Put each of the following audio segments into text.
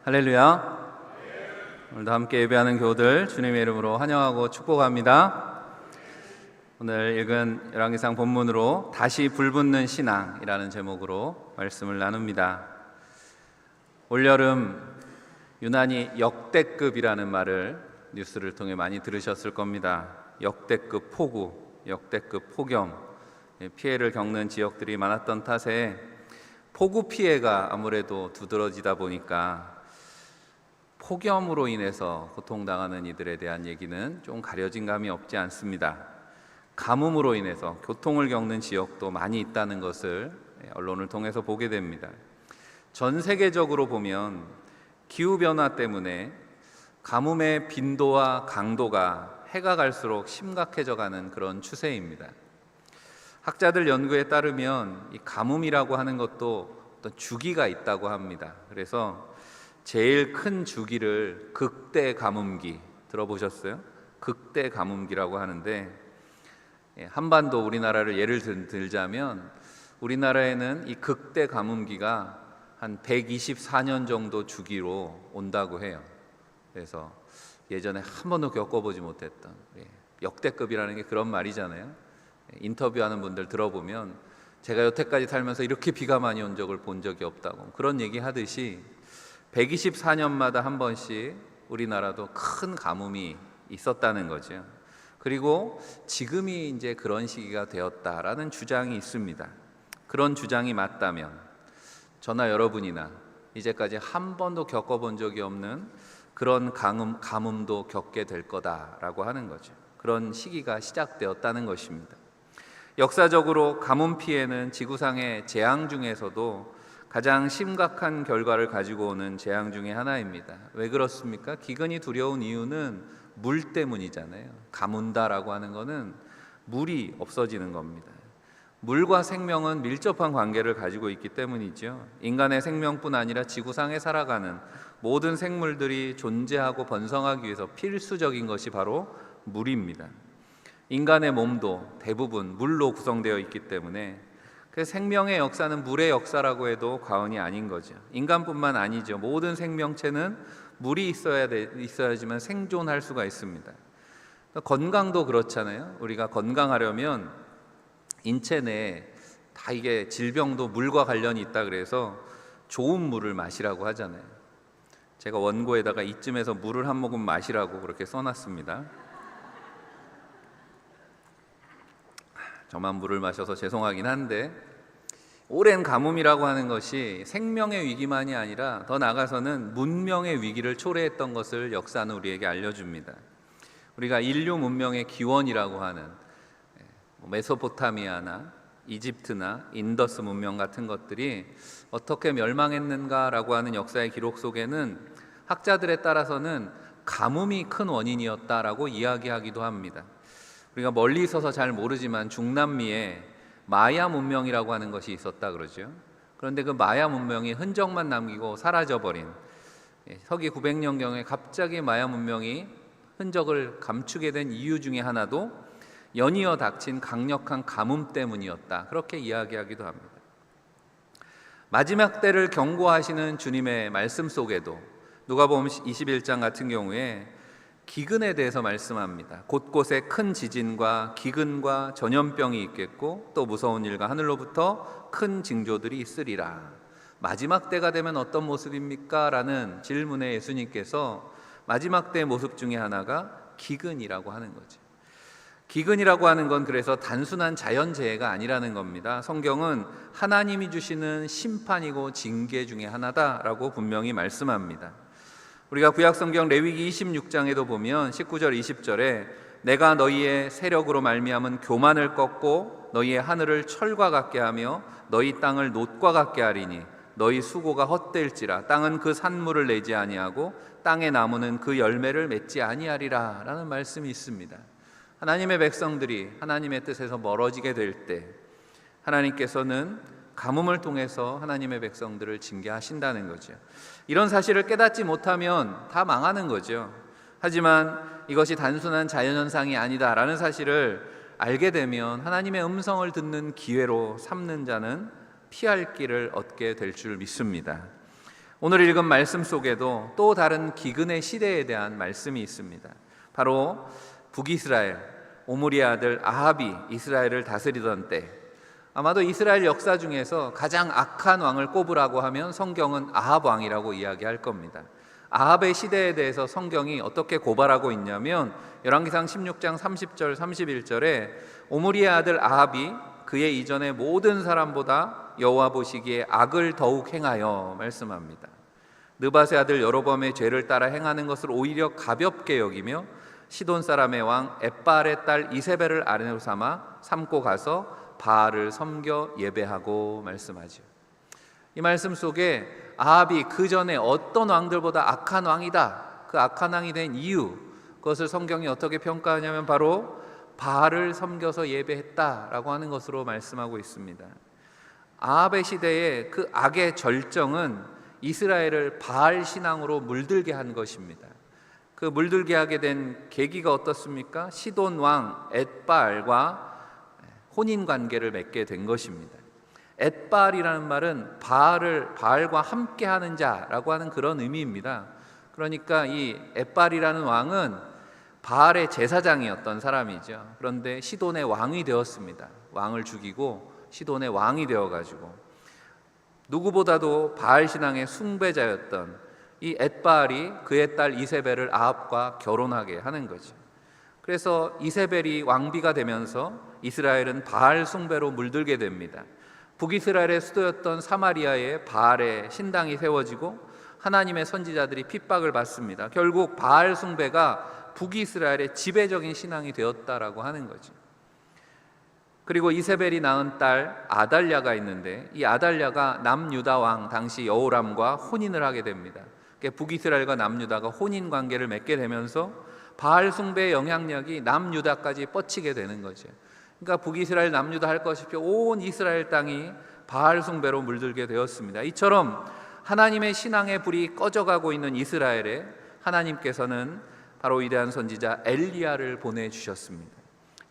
할렐루야. 오늘도 함께 예배하는 교우들 주님의 이름으로 환영하고 축복합니다. 오늘 읽은 열왕기상 본문으로 다시 불붙는 신앙이라는 제목으로 말씀을 나눕니다. 올여름 유난히 역대급이라는 말을 뉴스를 통해 많이 들으셨을 겁니다. 역대급 폭우, 역대급 폭염, 피해를 겪는 지역들이 많았던 탓에 폭우 피해가 아무래도 두드러지다 보니까 폭염으로 인해서 고통당하는 이들에 대한 얘기는 좀 가려진 감이 없지 않습니다. 가뭄으로 인해서 교통을 겪는 지역도 많이 있다는 것을 언론을 통해서 보게 됩니다. 전 세계적으로 보면 기후변화 때문에 가뭄의 빈도와 강도가 해가 갈수록 심각해져가는 그런 추세입니다. 학자들 연구에 따르면 이 가뭄이라고 하는 것도 어떤 주기가 있다고 합니다. 그래서 제일 큰 주기를 극대 가뭄기 들어보셨어요? 극대 가뭄기라고 하는데, 한반도 우리나라를 예를 들자면 우리나라에는 이 극대 가뭄기가 한 124년 정도 주기로 온다고 해요. 그래서 예전에 한 번도 겪어보지 못했던 역대급이라는 게 그런 말이잖아요. 인터뷰하는 분들 들어보면 제가 여태까지 살면서 이렇게 비가 많이 온 적을 본 적이 없다고 그런 얘기 하듯이 124년마다 한 번씩 우리나라도 큰 가뭄이 있었다는 거죠. 그리고 지금이 이제 그런 시기가 되었다라는 주장이 있습니다. 그런 주장이 맞다면 저나 여러분이나 이제까지 한 번도 겪어본 적이 없는 그런 가뭄도 겪게 될 거다라고 하는 거죠. 그런 시기가 시작되었다는 것입니다. 역사적으로 가뭄 피해는 지구상의 재앙 중에서도 가장 심각한 결과를 가지고 오는 재앙 중에 하나입니다. 왜 그렇습니까? 기근이 두려운 이유는 물 때문이잖아요. 가문다라고 하는 것은 물이 없어지는 겁니다. 물과 생명은 밀접한 관계를 가지고 있기 때문이죠. 인간의 생명뿐 아니라 지구상에 살아가는 모든 생물들이 존재하고 번성하기 위해서 필수적인 것이 바로 물입니다. 인간의 몸도 대부분 물로 구성되어 있기 때문에 그 생명의 역사는 물의 역사라고 해도 과언이 아닌 거죠. 인간뿐만 아니죠. 모든 생명체는 물이 있어야지만 생존할 수가 있습니다. 건강도 그렇잖아요. 우리가 건강하려면 인체 내에 다 이게 질병도 물과 관련이 있다 그래서 좋은 물을 마시라고 하잖아요. 제가 원고에다가 이쯤에서 물을 한 모금 마시라고 그렇게 써놨습니다. 저만 물을 마셔서 죄송하긴 한데, 오랜 가뭄이라고 하는 것이 생명의 위기만이 아니라 더 나아가서는 문명의 위기를 초래했던 것을 역사는 우리에게 알려줍니다. 우리가 인류 문명의 기원이라고 하는 메소포타미아나 이집트나 인더스 문명 같은 것들이 어떻게 멸망했는가라고 하는 역사의 기록 속에는 학자들에 따라서는 가뭄이 큰 원인이었다라고 이야기하기도 합니다. 우리가 멀리 있어서 잘 모르지만 중남미에 마야 문명이라고 하는 것이 있었다 그러죠. 그런데 그 마야 문명이 흔적만 남기고 사라져버린, 서기 900년경에 갑자기 마야 문명이 흔적을 감추게 된 이유 중에 하나도 연이어 닥친 강력한 가뭄 때문이었다, 그렇게 이야기하기도 합니다. 마지막 때를 경고하시는 주님의 말씀 속에도 누가복음 21장 같은 경우에 기근에 대해서 말씀합니다. 곳곳에 큰 지진과 기근과 전염병이 있겠고 또 무서운 일과 하늘로부터 큰 징조들이 있으리라. 마지막 때가 되면 어떤 모습입니까? 라는 질문에 예수님께서 마지막 때의 모습 중에 하나가 기근이라고 하는 거죠. 기근이라고 하는 건 그래서 단순한 자연재해가 아니라는 겁니다. 성경은 하나님이 주시는 심판이고 징계 중에 하나다라고 분명히 말씀합니다. 우리가 구약성경 레위기 26장에도 보면 19절 20절에 내가 너희의 세력으로 말미암은 교만을 꺾고 너희의 하늘을 철과 같게 하며 너희 땅을 놋과 같게 하리니 너희 수고가 헛될지라 땅은 그 산물을 내지 아니하고 땅의 나무는 그 열매를 맺지 아니하리라 라는 말씀이 있습니다. 하나님의 백성들이 하나님의 뜻에서 멀어지게 될 때 하나님께서는 가뭄을 통해서 하나님의 백성들을 징계하신다는 거죠. 이런 사실을 깨닫지 못하면 다 망하는 거죠. 하지만 이것이 단순한 자연현상이 아니다라는 사실을 알게 되면 하나님의 음성을 듣는 기회로 삼는 자는 피할 길을 얻게 될 줄 믿습니다. 오늘 읽은 말씀 속에도 또 다른 기근의 시대에 대한 말씀이 있습니다. 바로 북이스라엘, 오므리의 아들 아합이 이스라엘을 다스리던 때, 아마도 이스라엘 역사 중에서 가장 악한 왕을 꼽으라고 하면 성경은 아합 왕이라고 이야기할 겁니다. 아합의 시대에 대해서 성경이 어떻게 고발하고 있냐면 열왕기상 16장 30절 31절에 오므리의 아들 아합이 그의 이전의 모든 사람보다 여호와 보시기에 악을 더욱 행하여 말씀합니다. 느밧의 아들 여로보암의 죄를 따라 행하는 것을 오히려 가볍게 여기며 시돈 사람의 왕 엣바알의 딸 이세벨을 아내로 삼고 가서 바알을 섬겨 예배하고 말씀하죠. 이 말씀 속에 아합이 그 전에 어떤 왕들보다 악한 왕이다, 그 악한 왕이 된 이유, 그것을 성경이 어떻게 평가하냐면 바로 바알을 섬겨서 예배했다라고 하는 것으로 말씀하고 있습니다. 아합의 시대에 그 악의 절정은 이스라엘을 바알 신앙으로 물들게 한 것입니다. 그 물들게 하게 된 계기가 어떻습니까? 시돈 왕 엣바알과 혼인 관계를 맺게 된 것입니다. 엣바알이라는 말은 바알과 함께하는 자라고 하는 그런 의미입니다. 그러니까 이 엣바알이라는 왕은 바알의 제사장이었던 사람이죠. 그런데 시돈의 왕이 되었습니다. 왕을 죽이고 시돈의 왕이 되어가지고 누구보다도 바알 신앙의 숭배자였던 이 엣바알이 그의 딸 이세벨을 아합과 결혼하게 하는 거죠. 그래서 이세벨이 왕비가 되면서 이스라엘은 바알 숭배로 물들게 됩니다. 북이스라엘의 수도였던 사마리아에 바알의 신당이 세워지고 하나님의 선지자들이 핍박을 받습니다. 결국 바알 숭배가 북이스라엘의 지배적인 신앙이 되었다라고 하는 거죠. 그리고 이세벨이 낳은 딸 아달랴가 있는데 이 아달랴가 남유다 왕 당시 여호람과 혼인을 하게 됩니다. 북이스라엘과 남유다가 혼인 관계를 맺게 되면서 바알 숭배의 영향력이 남유다까지 뻗치게 되는 거죠. 그러니까 북이스라엘 남유다 할 것 없이 온 이스라엘 땅이 바알 숭배로 물들게 되었습니다. 이처럼 하나님의 신앙의 불이 꺼져가고 있는 이스라엘에 하나님께서는 바로 위대한 선지자 엘리야를 보내주셨습니다.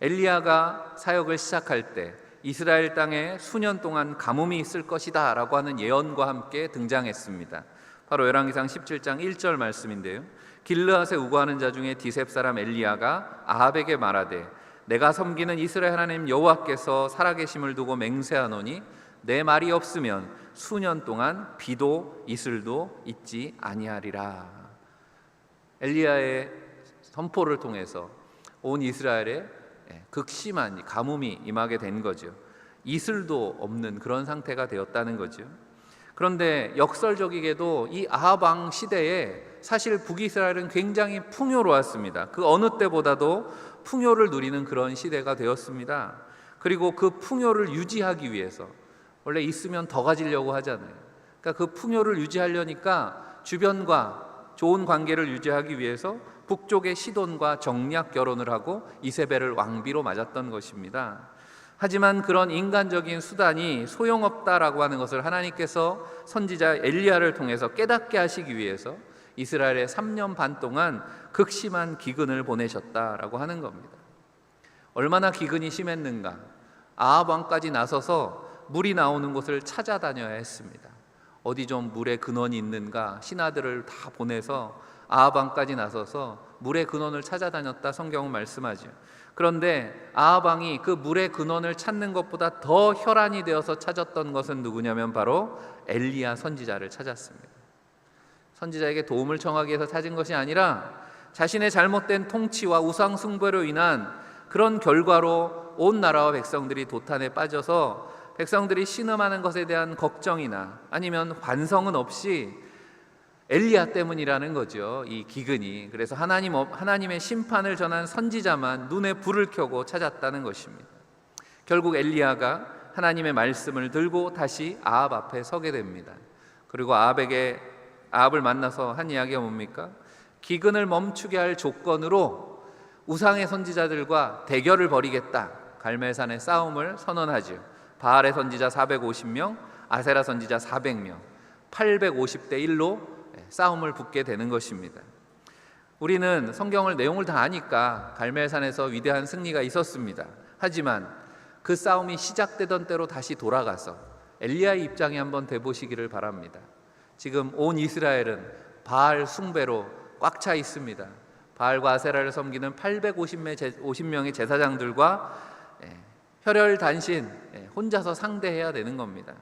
엘리야가 사역을 시작할 때 이스라엘 땅에 수년 동안 가뭄이 있을 것이다 라고 하는 예언과 함께 등장했습니다. 바로 열왕기상 17장 1절 말씀인데요, 길르앗에 우거하는 자 중에 디셉 사람 엘리야가 아합에게 말하되 내가 섬기는 이스라엘 하나님 여호와께서 살아계심을 두고 맹세하노니 내 말이 없으면 수년 동안 비도 이슬도 있지 아니하리라. 엘리야의 선포를 통해서 온 이스라엘에 극심한 가뭄이 임하게 된 거죠. 이슬도 없는 그런 상태가 되었다는 거죠. 그런데 역설적이게도 이 아합 왕 시대에 사실 북이스라엘은 굉장히 풍요로웠습니다. 그 어느 때보다도 풍요를 누리는 그런 시대가 되었습니다. 그리고 그 풍요를 유지하기 위해서, 원래 있으면 더 가지려고 하잖아요. 그러니까 그 풍요를 유지하려니까 주변과 좋은 관계를 유지하기 위해서 북쪽의 시돈과 정략 결혼을 하고 이세벨을 왕비로 맞았던 것입니다. 하지만 그런 인간적인 수단이 소용없다라고 하는 것을 하나님께서 선지자 엘리야를 통해서 깨닫게 하시기 위해서 이스라엘에 3년 반 동안 극심한 기근을 보내셨다라고 하는 겁니다. 얼마나 기근이 심했는가? 아합 왕까지 나서서 물이 나오는 곳을 찾아다녀야 했습니다. 어디 좀 물의 근원이 있는가 신하들을 다 보내서 아합 왕까지 나서서 물의 근원을 찾아다녔다 성경은 말씀하죠. 그런데 아합 왕이 그 물의 근원을 찾는 것보다 더 혈안이 되어서 찾았던 것은 누구냐면 바로 엘리야 선지자를 찾았습니다. 선지자에게 도움을 청하기 위해서 찾은 것이 아니라 자신의 잘못된 통치와 우상 숭배로 인한 그런 결과로 온 나라와 백성들이 도탄에 빠져서 백성들이 신음하는 것에 대한 걱정이나 아니면 반성은 없이 엘리야 때문이라는 거죠. 이 기근이. 그래서 하나님의 심판을 전한 선지자만 눈에 불을 켜고 찾았다는 것입니다. 결국 엘리야가 하나님의 말씀을 들고 다시 아합 앞에 서게 됩니다. 그리고 아합을 만나서 한 이야기가 뭡니까? 기근을 멈추게 할 조건으로 우상의 선지자들과 대결을 벌이겠다. 갈멜산의 싸움을 선언하죠. 바알의 선지자 450명, 아세라 선지자 400명, 850대 1로 싸움을 붙게 되는 것입니다. 우리는 성경을 내용을 다 아니까 갈멜산에서 위대한 승리가 있었습니다. 하지만 그 싸움이 시작되던 때로 다시 돌아가서 엘리야의 입장에 한번 돼보시기를 바랍니다. 지금 온 이스라엘은 바알 숭배로 꽉 차 있습니다. 바알과 아세라를 섬기는 850명의 제사장들과 혈혈단신 혼자서 상대해야 되는 겁니다.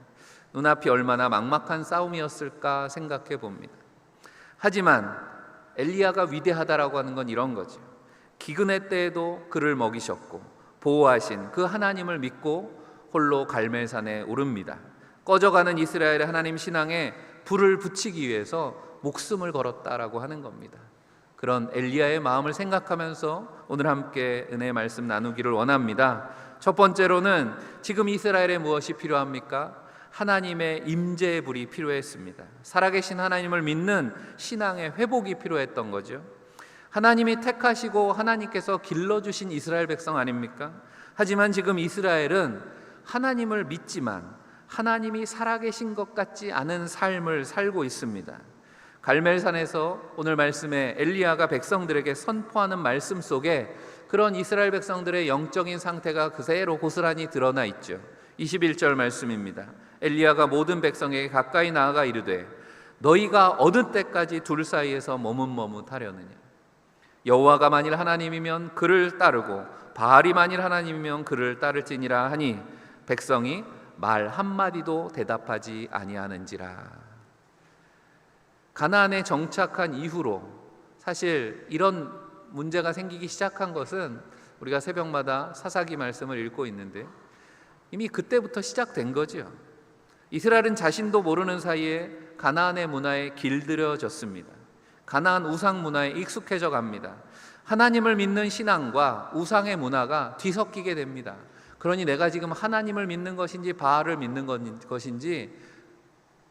눈앞이 얼마나 막막한 싸움이었을까 생각해 봅니다. 하지만 엘리야가 위대하다라고 하는 건 이런 거죠. 기근의 때에도 그를 먹이셨고 보호하신 그 하나님을 믿고 홀로 갈멜산에 오릅니다. 꺼져가는 이스라엘의 하나님 신앙에 불을 붙이기 위해서 목숨을 걸었다라고 하는 겁니다. 그런 엘리야의 마음을 생각하면서 오늘 함께 은혜의 말씀 나누기를 원합니다. 첫 번째로는 지금 이스라엘에 무엇이 필요합니까? 하나님의 임재의 불이 필요했습니다. 살아계신 하나님을 믿는 신앙의 회복이 필요했던 거죠. 하나님이 택하시고 하나님께서 길러주신 이스라엘 백성 아닙니까? 하지만 지금 이스라엘은 하나님을 믿지만 하나님이 살아계신 것 같지 않은 삶을 살고 있습니다. 갈멜산에서 오늘 말씀에 엘리야가 백성들에게 선포하는 말씀 속에 그런 이스라엘 백성들의 영적인 상태가 그대로 고스란히 드러나 있죠. 21절 말씀입니다. 엘리야가 모든 백성에게 가까이 나아가 이르되 너희가 어느 때까지 둘 사이에서 머뭇머뭇하려느냐. 여호와가 만일 하나님이면 그를 따르고 바알이 만일 하나님이면 그를 따를지니라 하니 백성이 말 한마디도 대답하지 아니하는지라. 가나안에 정착한 이후로 사실 이런 문제가 생기기 시작한 것은 우리가 새벽마다 사사기 말씀을 읽고 있는데 이미 그때부터 시작된 거죠. 이스라엘은 자신도 모르는 사이에 가나안의 문화에 길들여졌습니다. 가나안 우상 문화에 익숙해져 갑니다. 하나님을 믿는 신앙과 우상의 문화가 뒤섞이게 됩니다. 그러니 내가 지금 하나님을 믿는 것인지 바알을 믿는 것인지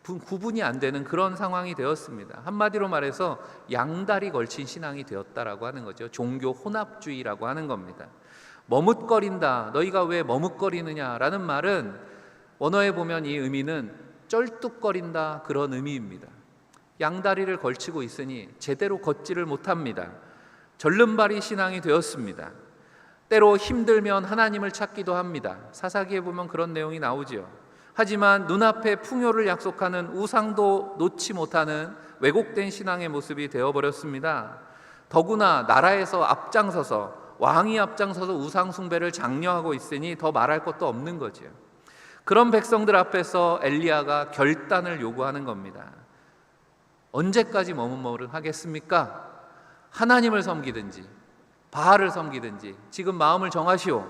구분이 안 되는 그런 상황이 되었습니다. 한마디로 말해서 양다리 걸친 신앙이 되었다라고 하는 거죠. 종교 혼합주의라고 하는 겁니다. 머뭇거린다. 너희가 왜 머뭇거리느냐라는 말은 원어에 보면 이 의미는 쩔뚝거린다 그런 의미입니다. 양다리를 걸치고 있으니 제대로 걷지를 못합니다. 절름발이 신앙이 되었습니다. 때로 힘들면 하나님을 찾기도 합니다. 사사기에 보면 그런 내용이 나오지요. 하지만 눈앞에 풍요를 약속하는 우상도 놓지 못하는 왜곡된 신앙의 모습이 되어버렸습니다. 더구나 나라에서 앞장서서 왕이 앞장서서 우상 숭배를 장려하고 있으니 더 말할 것도 없는 거죠. 그런 백성들 앞에서 엘리야가 결단을 요구하는 겁니다. 언제까지 머뭇머뭇하겠습니까? 하나님을 섬기든지 바알을 섬기든지 지금 마음을 정하시오.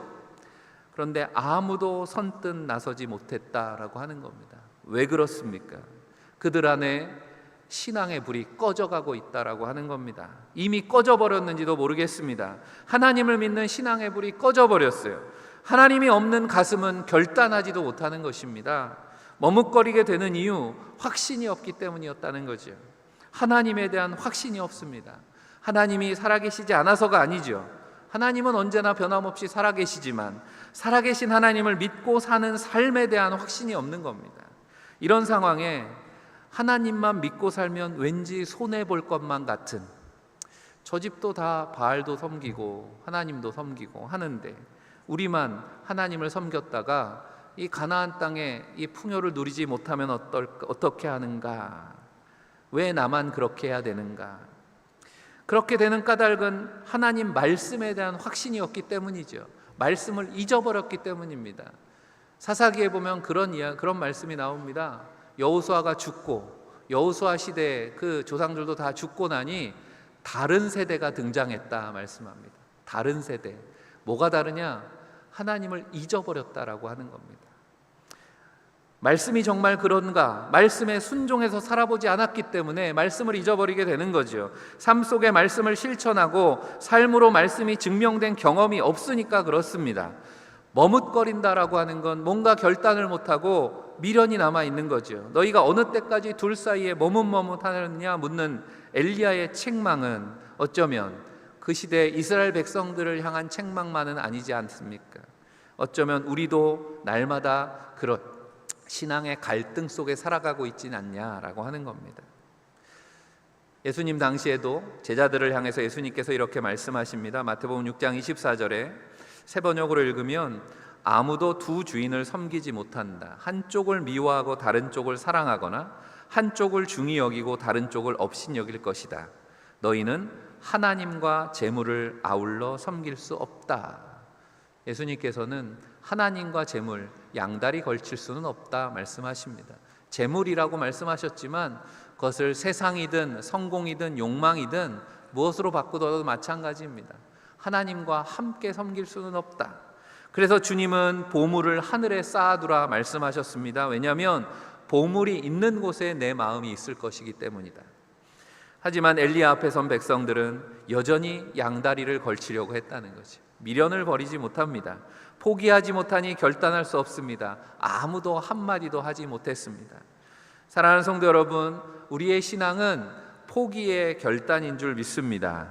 그런데 아무도 선뜻 나서지 못했다라고 하는 겁니다. 왜 그렇습니까? 그들 안에 신앙의 불이 꺼져가고 있다라고 하는 겁니다. 이미 꺼져버렸는지도 모르겠습니다. 하나님을 믿는 신앙의 불이 꺼져버렸어요. 하나님이 없는 가슴은 결단하지도 못하는 것입니다. 머뭇거리게 되는 이유, 확신이 없기 때문이었다는 거죠. 하나님에 대한 확신이 없습니다. 하나님이 살아계시지 않아서가 아니죠. 하나님은 언제나 변함없이 살아계시지만 살아계신 하나님을 믿고 사는 삶에 대한 확신이 없는 겁니다. 이런 상황에 하나님만 믿고 살면 왠지 손해볼 것만 같은, 저 집도 다 바알도 섬기고 하나님도 섬기고 하는데 우리만 하나님을 섬겼다가 이 가나안 땅에 이 풍요를 누리지 못하면 어떻게 하는가? 왜 나만 그렇게 해야 되는가? 그렇게 되는 까닭은 하나님 말씀에 대한 확신이 없기 때문이죠. 말씀을 잊어버렸기 때문입니다. 사사기에 보면 그런 말씀이 나옵니다. 여호수아가 죽고 여호수아 시대에 그 조상들도 다 죽고 나니 다른 세대가 등장했다 말씀합니다. 다른 세대. 뭐가 다르냐? 하나님을 잊어버렸다라고 하는 겁니다. 말씀이 정말 그런가? 말씀에 순종해서 살아보지 않았기 때문에 말씀을 잊어버리게 되는 거죠. 삶 속에 말씀을 실천하고 삶으로 말씀이 증명된 경험이 없으니까 그렇습니다. 머뭇거린다라고 하는 건 뭔가 결단을 못하고 미련이 남아있는 거죠. 너희가 어느 때까지 둘 사이에 머뭇머뭇하느냐 묻는 엘리야의 책망은 어쩌면 그 시대 이스라엘 백성들을 향한 책망만은 아니지 않습니까? 어쩌면 우리도 날마다 그런 신앙의 갈등 속에 살아가고 있진 않냐라고 하는 겁니다. 예수님 당시에도 제자들을 향해서 예수님께서 이렇게 말씀하십니다. 마태복음 6장 24절에 세 번역으로 읽으면 아무도 두 주인을 섬기지 못한다. 한쪽을 미워하고 다른 쪽을 사랑하거나 한쪽을 중히 여기고 다른 쪽을 업신 여길 것이다. 너희는 하나님과 재물을 아울러 섬길 수 없다. 예수님께서는 하나님과 재물 양다리 걸칠 수는 없다 말씀하십니다. 재물이라고 말씀하셨지만 그것을 세상이든 성공이든 욕망이든 무엇으로 바꾸어도 마찬가지입니다. 하나님과 함께 섬길 수는 없다. 그래서 주님은 보물을 하늘에 쌓아두라 말씀하셨습니다. 왜냐하면 보물이 있는 곳에 내 마음이 있을 것이기 때문이다. 하지만 엘리야 앞에 선 백성들은 여전히 양다리를 걸치려고 했다는 거지. 미련을 버리지 못합니다. 포기하지 못하니 결단할 수 없습니다. 아무도 한마디도 하지 못했습니다. 사랑하는 성도 여러분, 우리의 신앙은 포기의 결단인 줄 믿습니다.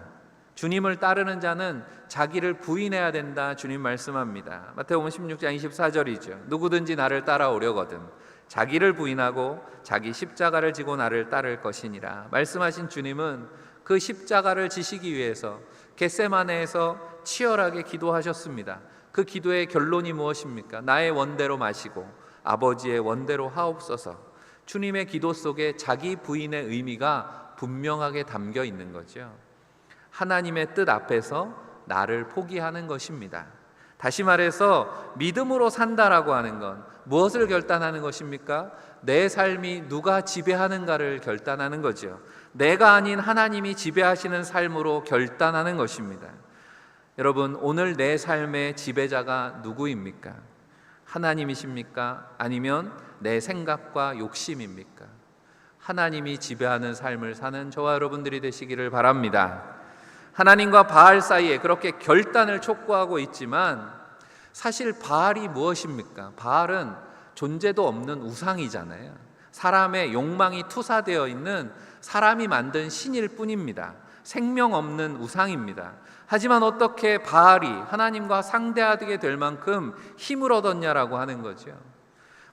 주님을 따르는 자는 자기를 부인해야 된다 주님 말씀합니다. 마태복음 16장 24절이죠. 누구든지 나를 따라오려거든 자기를 부인하고 자기 십자가를 지고 나를 따를 것이니라 말씀하신 주님은 그 십자가를 지시기 위해서 겟세마네에서 치열하게 기도하셨습니다. 그 기도의 결론이 무엇입니까? 나의 원대로 마시고 아버지의 원대로 하옵소서. 주님의 기도 속에 자기 부인의 의미가 분명하게 담겨 있는 거죠. 하나님의 뜻 앞에서 나를 포기하는 것입니다. 다시 말해서 믿음으로 산다라고 하는 건 무엇을 결단하는 것입니까? 내 삶이 누가 지배하는가를 결단하는 거죠. 내가 아닌 하나님이 지배하시는 삶으로 결단하는 것입니다. 여러분, 오늘 내 삶의 지배자가 누구입니까? 하나님이십니까? 아니면 내 생각과 욕심입니까? 하나님이 지배하는 삶을 사는 저와 여러분들이 되시기를 바랍니다. 하나님과 바알 사이에 그렇게 결단을 촉구하고 있지만 사실 바알이 무엇입니까? 바알은 존재도 없는 우상이잖아요. 사람의 욕망이 투사되어 있는 사람이 만든 신일 뿐입니다. 생명 없는 우상입니다. 하지만 어떻게 바알이 하나님과 상대하게 될 만큼 힘을 얻었냐라고 하는 거죠.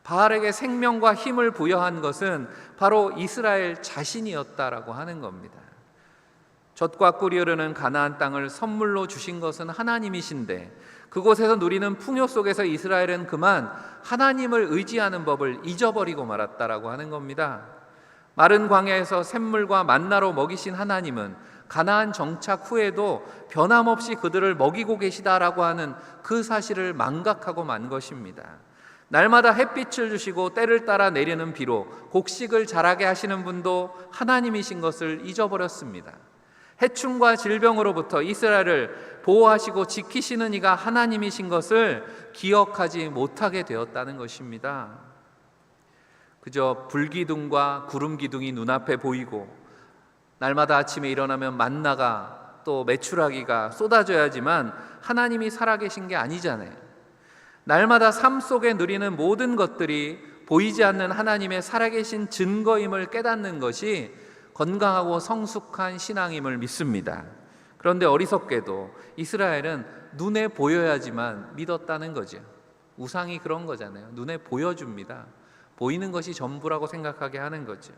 바알에게 생명과 힘을 부여한 것은 바로 이스라엘 자신이었다라고 하는 겁니다. 젖과 꿀이 흐르는 가나안 땅을 선물로 주신 것은 하나님이신데 그곳에서 누리는 풍요 속에서 이스라엘은 그만 하나님을 의지하는 법을 잊어버리고 말았다라고 하는 겁니다. 마른 광야에서 샘물과 만나로 먹이신 하나님은 가나안 정착 후에도 변함없이 그들을 먹이고 계시다라고 하는 그 사실을 망각하고 만 것입니다. 날마다 햇빛을 주시고 때를 따라 내리는 비로 곡식을 자라게 하시는 분도 하나님이신 것을 잊어버렸습니다. 해충과 질병으로부터 이스라엘을 보호하시고 지키시는 이가 하나님이신 것을 기억하지 못하게 되었다는 것입니다. 그저 불기둥과 구름기둥이 눈앞에 보이고 날마다 아침에 일어나면 만나가 또 메추라기가 쏟아져야지만 하나님이 살아계신 게 아니잖아요. 날마다 삶 속에 누리는 모든 것들이 보이지 않는 하나님의 살아계신 증거임을 깨닫는 것이 건강하고 성숙한 신앙임을 믿습니다. 그런데 어리석게도 이스라엘은 눈에 보여야지만 믿었다는 거죠. 우상이 그런 거잖아요. 눈에 보여줍니다. 보이는 것이 전부라고 생각하게 하는 거죠.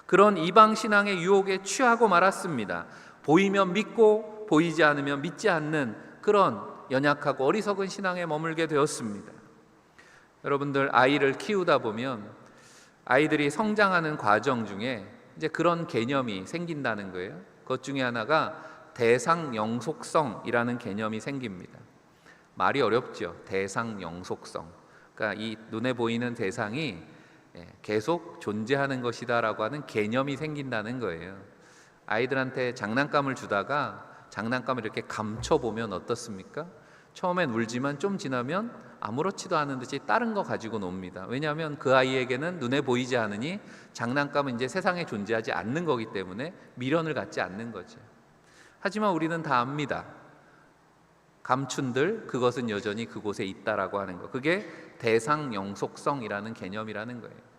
그런 이방 신앙의 유혹에 취하고 말았습니다. 보이면 믿고 보이지 않으면 믿지 않는 그런 연약하고 어리석은 신앙에 머물게 되었습니다. 여러분들 아이를 키우다 보면 아이들이 성장하는 과정 중에 이제 그런 개념이 생긴다는 거예요. 그것 중에 하나가 대상영속성이라는 개념이 생깁니다. 말이 어렵죠. 대상영속성. 그러니까 이 눈에 보이는 대상이 계속 존재하는 것이다라고 하는 개념이 생긴다는 거예요. 아이들한테 장난감을 주다가 장난감을 이렇게 감춰보면 어떻습니까? 처음엔 울지만 좀 지나면 아무렇지도 않은 듯이 다른 거 가지고 놉니다. 왜냐하면 그 아이에게는 눈에 보이지 않으니 장난감은 이제 세상에 존재하지 않는 거기 때문에 미련을 갖지 않는 거죠. 하지만 우리는 다 압니다. 감춘들 그것은 여전히 그곳에 있다라고 하는 거. 그게 대상영속성이라는 개념이라는 거예요.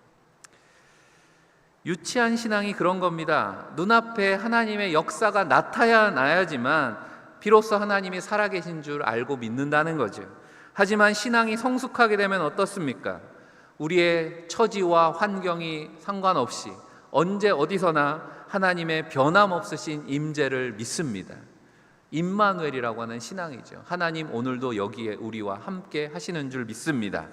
유치한 신앙이 그런 겁니다. 눈앞에 하나님의 역사가 나타나야지만 비로소 하나님이 살아계신 줄 알고 믿는다는 거죠. 하지만 신앙이 성숙하게 되면 어떻습니까? 우리의 처지와 환경이 상관없이 언제 어디서나 하나님의 변함없으신 임재를 믿습니다. 임마누엘이라고 하는 신앙이죠. 하나님 오늘도 여기에 우리와 함께 하시는 줄 믿습니다.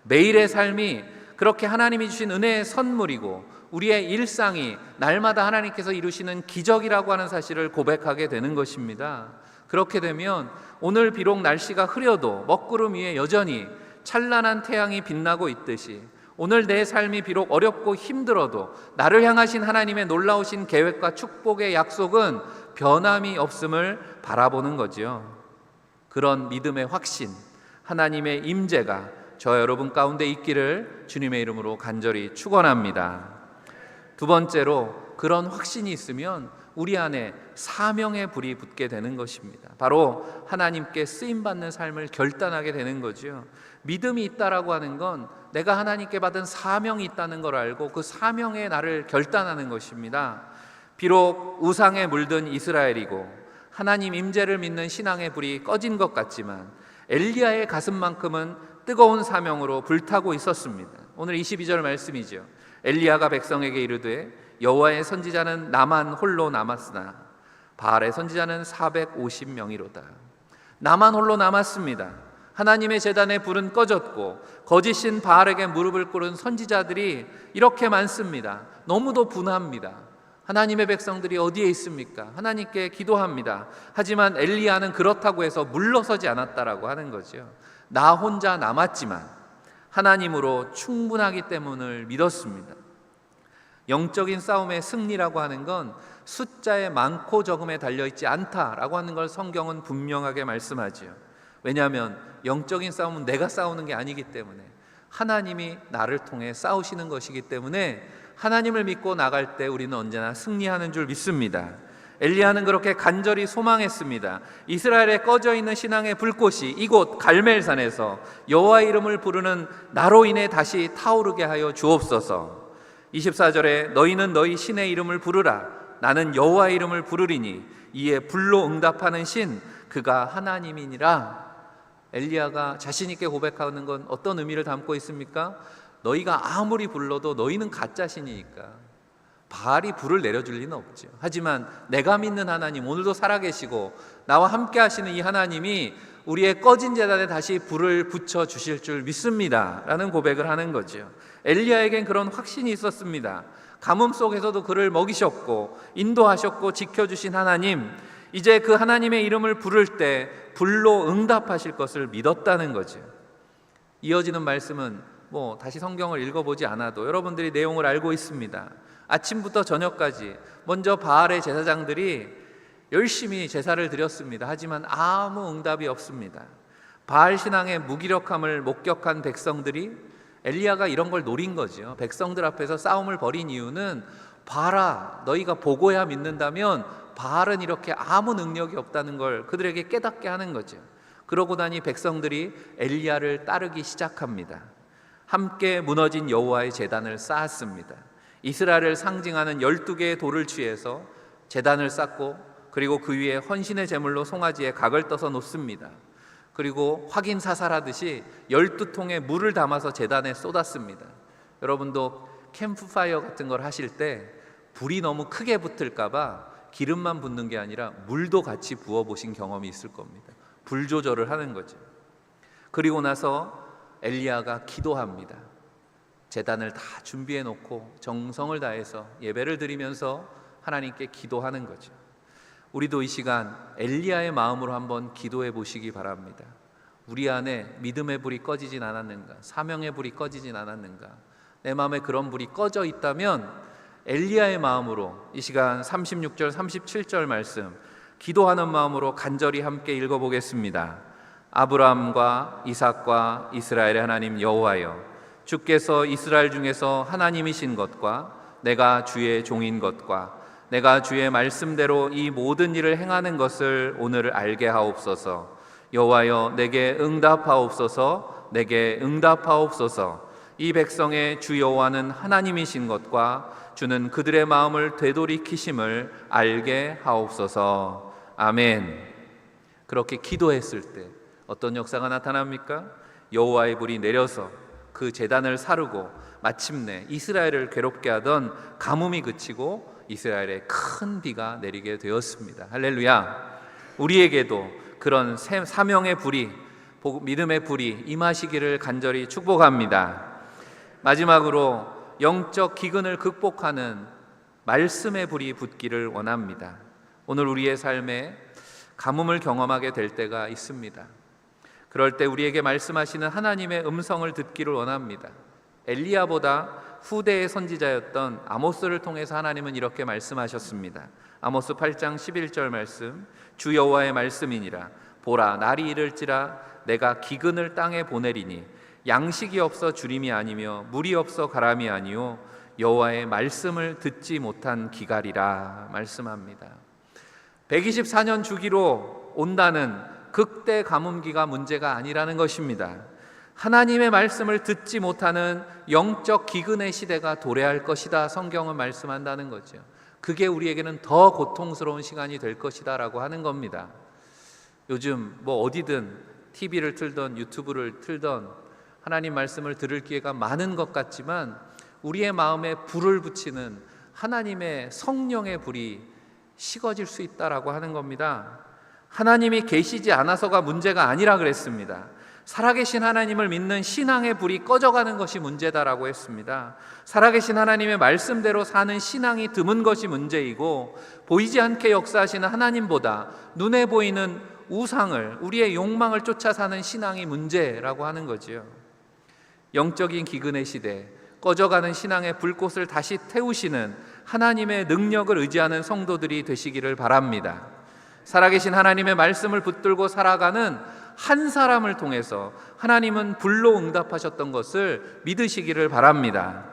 매일의 삶이 그렇게 하나님이 주신 은혜의 선물이고 우리의 일상이 날마다 하나님께서 이루시는 기적이라고 하는 사실을 고백하게 되는 것입니다. 그렇게 되면 오늘 비록 날씨가 흐려도 먹구름 위에 여전히 찬란한 태양이 빛나고 있듯이 오늘 내 삶이 비록 어렵고 힘들어도 나를 향하신 하나님의 놀라우신 계획과 축복의 약속은 변함이 없음을 바라보는 거지요. 그런 믿음의 확신, 하나님의 임재가 저 여러분 가운데 있기를 주님의 이름으로 간절히 축원합니다. 두 번째로, 그런 확신이 있으면 우리 안에 사명의 불이 붙게 되는 것입니다. 바로 하나님께 쓰임받는 삶을 결단하게 되는 거죠. 믿음이 있다라고 하는 건 내가 하나님께 받은 사명이 있다는 걸 알고 그 사명에 나를 결단하는 것입니다. 비록 우상에 물든 이스라엘이고 하나님 임재를 믿는 신앙의 불이 꺼진 것 같지만 엘리야의 가슴만큼은 뜨거운 사명으로 불타고 있었습니다. 오늘 22절 말씀이죠. 엘리야가 백성에게 이르되 여호와의 선지자는 나만 홀로 남았으나 바알의 선지자는 450명이로다. 나만 홀로 남았습니다. 하나님의 제단의 불은 꺼졌고 거짓신 바알에게 무릎을 꿇은 선지자들이 이렇게 많습니다. 너무도 분합니다. 하나님의 백성들이 어디에 있습니까? 하나님께 기도합니다. 하지만 엘리야는 그렇다고 해서 물러서지 않았다라고 하는 거죠. 나 혼자 남았지만 하나님으로 충분하기 때문을 믿었습니다. 영적인 싸움의 승리라고 하는 건 숫자의 많고 적음에 달려있지 않다라고 하는 걸 성경은 분명하게 말씀하지요. 왜냐하면 영적인 싸움은 내가 싸우는 게 아니기 때문에 하나님이 나를 통해 싸우시는 것이기 때문에 하나님을 믿고 나갈 때 우리는 언제나 승리하는 줄 믿습니다. 엘리야는 그렇게 간절히 소망했습니다. 이스라엘에 꺼져 있는 신앙의 불꽃이 이곳 갈멜산에서 여호와의 이름을 부르는 나로 인해 다시 타오르게 하여 주옵소서. 24절에 너희는 너희 신의 이름을 부르라. 나는 여호와의 이름을 부르리니 이에 불로 응답하는 신 그가 하나님이니라. 엘리야가 자신 있게 고백하는 건 어떤 의미를 담고 있습니까? 너희가 아무리 불러도 너희는 가짜 신이니까 바알이 불을 내려줄 리는 없죠. 하지만 내가 믿는 하나님, 오늘도 살아계시고 나와 함께 하시는 이 하나님이 우리의 꺼진 제단에 다시 불을 붙여 주실 줄 믿습니다 라는 고백을 하는 거죠. 엘리야에겐 그런 확신이 있었습니다. 가뭄 속에서도 그를 먹이셨고 인도하셨고 지켜주신 하나님, 이제 그 하나님의 이름을 부를 때 불로 응답하실 것을 믿었다는 거죠. 이어지는 말씀은 다시 성경을 읽어보지 않아도 여러분들이 내용을 알고 있습니다. 아침부터 저녁까지 먼저 바알의 제사장들이 열심히 제사를 드렸습니다. 하지만 아무 응답이 없습니다. 바알 신앙의 무기력함을 목격한 백성들이 엘리야가 이런 걸 노린 거죠. 백성들 앞에서 싸움을 벌인 이유는 바알아, 너희가 보고야 믿는다면 바알은 이렇게 아무 능력이 없다는 걸 그들에게 깨닫게 하는 거죠. 그러고 나니 백성들이 엘리야를 따르기 시작합니다. 함께 무너진 여호와의 제단을 쌓았습니다. 이스라엘을 상징하는 12개의 돌을 취해서 제단을 쌓고 그리고 그 위에 헌신의 제물로 송아지에 각을 떠서 놓습니다. 그리고 확인 사살하듯이 12통의 물을 담아서 제단에 쏟았습니다. 여러분도 캠프파이어 같은 걸 하실 때 불이 너무 크게 붙을까 봐 기름만 붓는 게 아니라 물도 같이 부어보신 경험이 있을 겁니다. 불 조절을 하는 거죠. 그리고 나서 엘리야가 기도합니다. 제단을 다 준비해 놓고 정성을 다해서 예배를 드리면서 하나님께 기도하는 거죠. 우리도 이 시간 엘리야의 마음으로 한번 기도해 보시기 바랍니다. 우리 안에 믿음의 불이 꺼지진 않았는가? 사명의 불이 꺼지진 않았는가? 내 마음에 그런 불이 꺼져 있다면 엘리야의 마음으로 이 시간 36절 37절 말씀 기도하는 마음으로 간절히 함께 읽어보겠습니다. 아브라함과 이삭과 이스라엘의 하나님 여호와여, 주께서 이스라엘 중에서 하나님이신 것과 내가 주의 종인 것과 내가 주의 말씀대로 이 모든 일을 행하는 것을 오늘 알게 하옵소서. 여호와여, 내게 응답하옵소서. 내게 응답하옵소서. 이 백성의 주 여호와는 하나님이신 것과 주는 그들의 마음을 되돌이키심을 알게 하옵소서. 아멘. 그렇게 기도했을 때 어떤 역사가 나타납니까? 여호와의 불이 내려서 그 제단을 사르고 마침내 이스라엘을 괴롭게 하던 가뭄이 그치고 이스라엘에 큰 비가 내리게 되었습니다. 할렐루야. 우리에게도 그런 사명의 불이, 믿음의 불이 임하시기를 간절히 축복합니다. 마지막으로 영적 기근을 극복하는 말씀의 불이 붙기를 원합니다. 오늘 우리의 삶에 가뭄을 경험하게 될 때가 있습니다. 그럴 때 우리에게 말씀하시는 하나님의 음성을 듣기를 원합니다. 엘리야보다 후대의 선지자였던 아모스를 통해서 하나님은 이렇게 말씀하셨습니다. 아모스 8장 11절 말씀, 주 여호와의 말씀이니라. 보라, 날이 이를지라 내가 기근을 땅에 보내리니 양식이 없어 주림이 아니며 물이 없어 가람이 아니요 여호와의 말씀을 듣지 못한 기갈이라 말씀합니다. 124년 주기로 온다는 극대 가뭄기가 문제가 아니라는 것입니다. 하나님의 말씀을 듣지 못하는 영적 기근의 시대가 도래할 것이다, 성경은 말씀한다는 거죠. 그게 우리에게는 더 고통스러운 시간이 될 것이다 라고 하는 겁니다. 요즘 어디든 TV를 틀던 유튜브를 틀던 하나님 말씀을 들을 기회가 많은 것 같지만 우리의 마음에 불을 붙이는 하나님의 성령의 불이 식어질 수 있다라고 하는 겁니다. 하나님이 계시지 않아서가 문제가 아니라 그랬습니다. 살아계신 하나님을 믿는 신앙의 불이 꺼져가는 것이 문제다라고 했습니다. 살아계신 하나님의 말씀대로 사는 신앙이 드문 것이 문제이고, 보이지 않게 역사하시는 하나님보다 눈에 보이는 우상을, 우리의 욕망을 쫓아 사는 신앙이 문제라고 하는 거지요. 영적인 기근의 시대, 꺼져가는 신앙의 불꽃을 다시 태우시는 하나님의 능력을 의지하는 성도들이 되시기를 바랍니다. 살아계신 하나님의 말씀을 붙들고 살아가는 한 사람을 통해서 하나님은 불로 응답하셨던 것을 믿으시기를 바랍니다.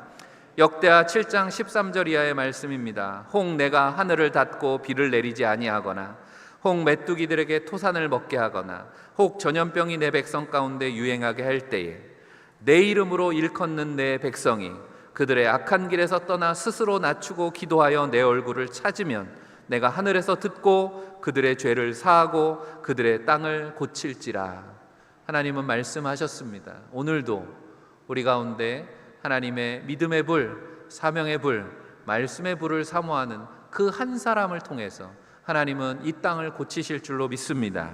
역대하 7장 13절 이하의 말씀입니다. 혹 내가 하늘을 닫고 비를 내리지 아니하거나, 혹 메뚜기들에게 토산을 먹게 하거나, 혹 전염병이 내 백성 가운데 유행하게 할 때에 내 이름으로 일컫는 내 백성이 그들의 악한 길에서 떠나 스스로 낮추고 기도하여 내 얼굴을 찾으면 내가 하늘에서 듣고 그들의 죄를 사하고 그들의 땅을 고칠지라. 하나님은 말씀하셨습니다. 오늘도 우리 가운데 하나님의 믿음의 불, 사명의 불, 말씀의 불을 사모하는 그 한 사람을 통해서 하나님은 이 땅을 고치실 줄로 믿습니다.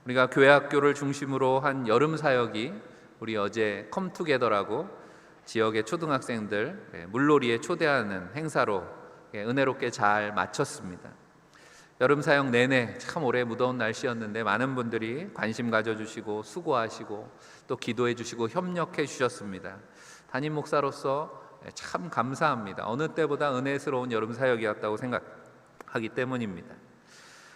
우리가 교회학교를 중심으로 한 여름 사역이 우리 어제 컴투게더라고 지역의 초등학생들 물놀이에 초대하는 행사로 은혜롭게 잘 마쳤습니다. 여름 사역 내내 참 올해 무더운 날씨였는데 많은 분들이 관심 가져주시고 수고하시고 또 기도해 주시고 협력해 주셨습니다. 담임 목사로서 참 감사합니다. 어느 때보다 은혜스러운 여름 사역이었다고 생각하기 때문입니다.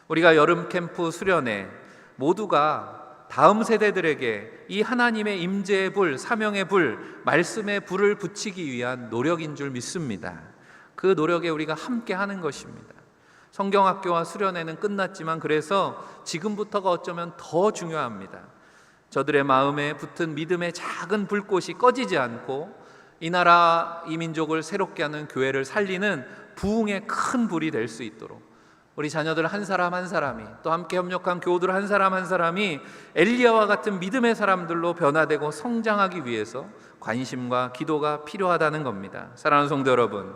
우리가 여름 캠프 수련회 모두가 다음 세대들에게 이 하나님의 임재의 불, 사명의 불, 말씀의 불을 붙이기 위한 노력인 줄 믿습니다. 그 노력에 우리가 함께 하는 것입니다. 성경학교와 수련회는 끝났지만 그래서 지금부터가 어쩌면 더 중요합니다. 저들의 마음에 붙은 믿음의 작은 불꽃이 꺼지지 않고 이 나라, 이 민족을 새롭게 하는 교회를 살리는 부흥의 큰 불이 될 수 있도록 우리 자녀들 한 사람 한 사람이, 또 함께 협력한 교우들 한 사람 한 사람이 엘리야와 같은 믿음의 사람들로 변화되고 성장하기 위해서 관심과 기도가 필요하다는 겁니다. 사랑하는 성도 여러분,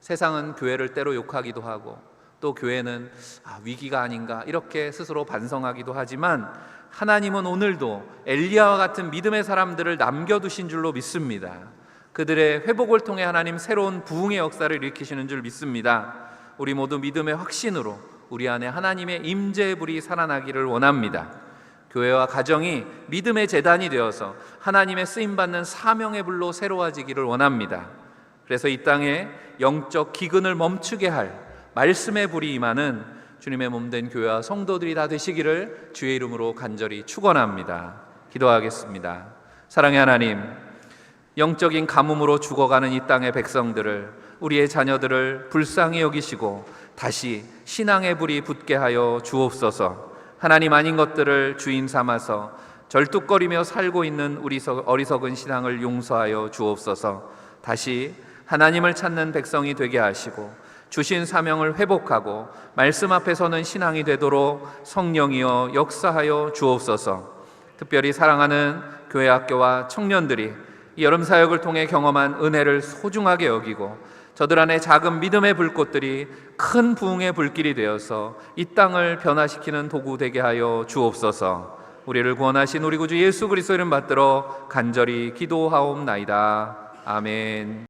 세상은 교회를 때로 욕하기도 하고 또 교회는 위기가 아닌가 이렇게 스스로 반성하기도 하지만 하나님은 오늘도 엘리야와 같은 믿음의 사람들을 남겨두신 줄로 믿습니다. 그들의 회복을 통해 하나님 새로운 부흥의 역사를 일으키시는 줄 믿습니다. 우리 모두 믿음의 확신으로 우리 안에 하나님의 임재의 불이 살아나기를 원합니다. 교회와 가정이 믿음의 재단이 되어서 하나님의 쓰임받는 사명의 불로 새로워지기를 원합니다. 그래서 이 땅에 영적 기근을 멈추게 할 말씀의 불이 임하는 주님의 몸된 교회와 성도들이 다 되시기를 주의 이름으로 간절히 축원합니다. 기도하겠습니다. 사랑의 하나님, 영적인 가뭄으로 죽어가는 이 땅의 백성들을, 우리의 자녀들을 불쌍히 여기시고 다시 신앙의 불이 붙게 하여 주옵소서. 하나님 아닌 것들을 주인 삼아서 절뚝거리며 살고 있는 우리 어리석은 신앙을 용서하여 주옵소서. 다시 하나님을 찾는 백성이 되게 하시고 주신 사명을 회복하고 말씀 앞에 서는 신앙이 되도록 성령이여 역사하여 주옵소서. 특별히 사랑하는 교회 학교와 청년들이 이 여름 사역을 통해 경험한 은혜를 소중하게 여기고 저들 안에 작은 믿음의 불꽃들이 큰 부흥의 불길이 되어서 이 땅을 변화시키는 도구 되게 하여 주옵소서. 우리를 구원하신 우리 구주 예수 그리스도 이름 받들어 간절히 기도하옵나이다. 아멘.